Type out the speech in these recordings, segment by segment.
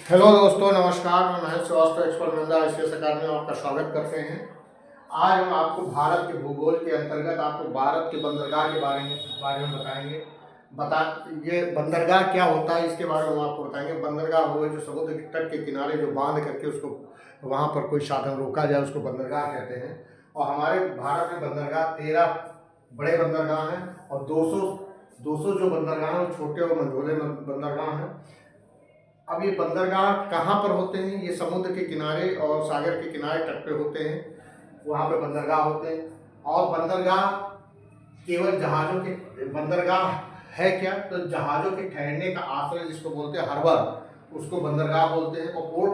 Hello दोस्तों, नमस्कार। मैं महेश श्रीवास्तव एक्सपर्ट महिंद्रा ICS अकादमी में आपका स्वागत करते हैं। आज हम आपको भारत के भूगोल के अंतर्गत आपको भारत के बंदरगाह के बारे में बताएंगे। ये बंदरगाह क्या होता है इसके बारे में हम आपको बताएंगे। बंदरगाह वो है जो समुद्र के तट के किनारे जो बांध करके उसको वहाँ पर कोई साधन रोका जाए, उसको बंदरगाह कहते हैं। और हमारे भारत में बंदरगाह 13 बड़े बंदरगाह हैं और 200 जो बंदरगाह हैं वो छोटे और मझोले बंदरगाह हैं। अब ये बंदरगाह कहाँ पर होते हैं? ये समुद्र के किनारे और सागर के किनारे तट पे होते हैं, वहाँ पे बंदरगाह होते हैं। और बंदरगाह केवल जहाज़ों के बंदरगाह है क्या? तो जहाज़ों के ठहरने का आश्रय जिसको बोलते हैं हार्बर, उसको बंदरगाह बोलते हैं। और पोर्ट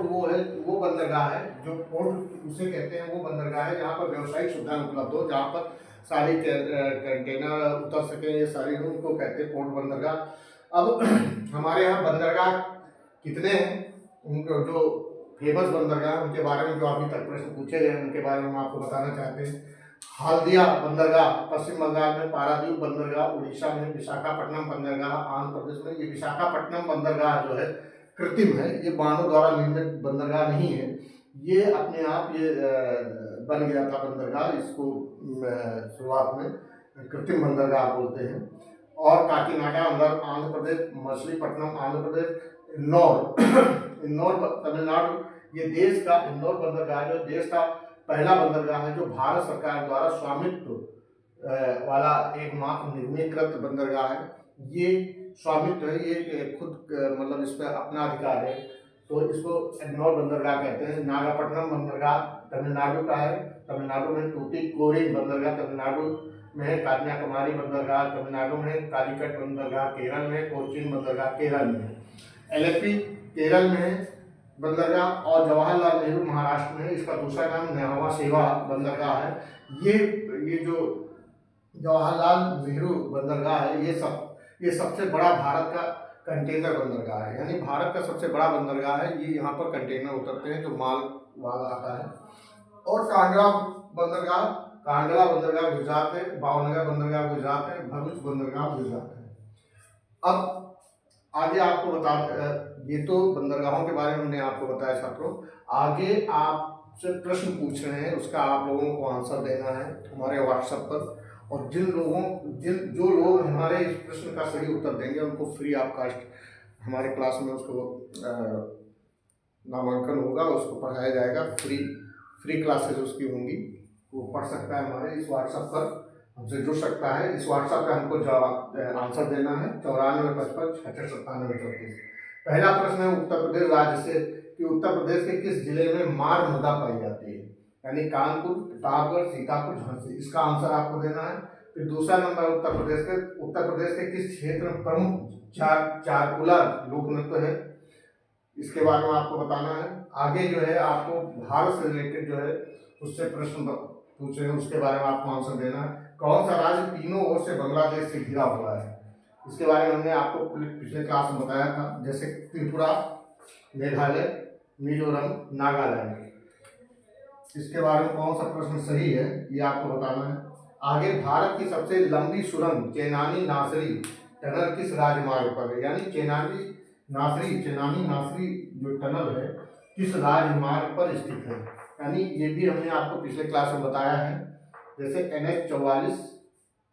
वो बंदरगाह है जो पोर्ट उसे कहते हैं, वो बंदरगाह है जहाँ पर व्यावसायिक सुविधाएं उपलब्ध हो, जहाँ पर सारी कंटेनर उतर सकें, ये सारी उनको कहते हैं पोर्ट बंदरगाह। अब हमारे यहाँ बंदरगाह कितने हैं, उनको जो फेमस बंदरगाह उनके बारे में जो अभी तक प्रश्न पूछे गए उनके बारे में हम आपको बताना चाहते हैं। हल्दिया बंदरगाह पश्चिम बंगाल में, पारादीप बंदरगाह उड़ीसा में, विशाखापट्टनम बंदरगाह आंध्र प्रदेश में। ये विशाखापट्टनम बंदरगाह जो है कृत्रिम है, ये मानव द्वारा निर्मित बंदरगाह नहीं है। ये अपने आप ये बन गया था बंदरगाह, इसको शुरुआत में कृत्रिम बंदरगाह बोलते हैं। और काकीनाडा आंध्र प्रदेश, मछलीपट्टनम आंध्र प्रदेश, इंदौर तमिलनाडु। ये देश का इंदौर बंदरगाह जो देश का पहला बंदरगाह है जो भारत सरकार द्वारा स्वामित्व वाला एकमात्र निगमीकृत बंदरगाह है। ये स्वामित्व है, ये खुद मतलब इस पर अपना अधिकार है, तो इसको इंदौर बंदरगाह कहते हैं। नागापट्टनम बंदरगाह तमिलनाडु का है, तमिलनाडु में। टूटिकोरिन बंदरगाह तमिलनाडु में है। कन्याकुमारी बंदरगाह तमिलनाडु में। कालीकट बंदरगाह केरल में। कोचीन बंदरगाह केरल में। एलेप्पी केरल में है बंदरगाह। और जवाहरलाल नेहरू महाराष्ट्र में है। इसका दूसरा नाम न्हावा शेवा बंदरगाह है। ये जो जवाहरलाल नेहरू बंदरगाह है, ये सबसे बड़ा भारत का कंटेनर बंदरगाह है, यानी भारत का सबसे बड़ा बंदरगाह है। ये यहाँ पर कंटेनर उतरते हैं जो माल आता है। और कांडला बंदरगाह गुजरात है। भावनगर बंदरगाह गुजरात है। भरूच बंदरगाह गुजरात है। अब आगे आपको ये तो बंदरगाहों के बारे में हमने आपको बताया छात्रों। आगे आपसे प्रश्न पूछ रहे हैं, उसका आप लोगों को आंसर देना है हमारे व्हाट्सएप पर। और जो लोग हमारे इस प्रश्न का सही उत्तर देंगे उनको फ्री ऑफ कास्ट हमारे क्लास में उसको नामांकन होगा, उसको पढ़ाया जाएगा। फ्री क्लासेज उसकी होंगी, वो पढ़ सकता है हमारे इस व्हाट्सएप पर, हमसे जुड़ सकता है। इस व्हाट्सएप पे हमको जवाब आंसर देना है 9455 66 97 34। पहला प्रश्न है उत्तर प्रदेश राज्य से कि उत्तर प्रदेश के किस जिले में मार मृदा पाई जाती है, यानी कानपुर, प्रतापगढ़, सीतापुर, झांसी। इसका आंसर आपको देना है। फिर दूसरा नंबर उत्तर प्रदेश के किस क्षेत्र में प्रमुख चारकुला लोक नृत्य है, इसके बारे में आपको बताना है। आगे जो है आपको भारत से रिलेटेड जो है उससे प्रश्न पूछे हैं, उसके बारे में आपको आंसर देना है। कौन सा राज्य तीनों ओर से बांग्लादेश से घिरा हुआ है, इसके बारे में हमने आपको पिछले क्लास में बताया था, जैसे त्रिपुरा, मेघालय, मिजोरम, नागालैंड। इसके बारे में कौन सा प्रश्न सही है ये आपको बताना है। आगे भारत की सबसे लंबी सुरंग चेनानी नासरी टनल किस राजमार्ग पर है, यानी चेनानी नासरी जो टनल है किस राजमार्ग पर स्थित है, यानी ये भी हमने आपको पिछले क्लास में बताया है। जैसे NH44,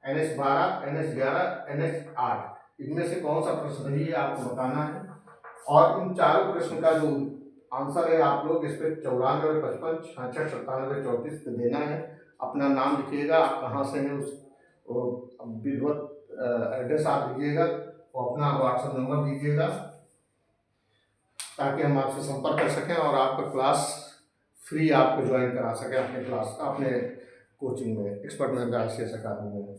NH12, NH11, NH8, इनमें से कौन सा प्रश्न सही है आपको बताना है। और इन चारों प्रश्न का जो आंसर है आप लोग इस पर 94 55 66 97 34 पे देना है। अपना नाम लिखिएगा, आप कहाँ से हैं उस विधिवत एड्रेस आप दीजिएगा और अपना व्हाट्सएप नंबर दीजिएगा ताकि हम आपसे संपर्क कर सकें और आपका क्लास फ्री आपको ज्वाइन करा सकें अपने कोचिंग में, एक्सपर्ट महिंद्रा ICS अकादमी में।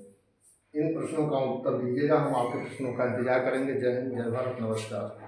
इन प्रश्नों का उत्तर दीजिएगा, हम आपके प्रश्नों का इंतजार करेंगे। जय हिंद, जय भारत, नमस्कार।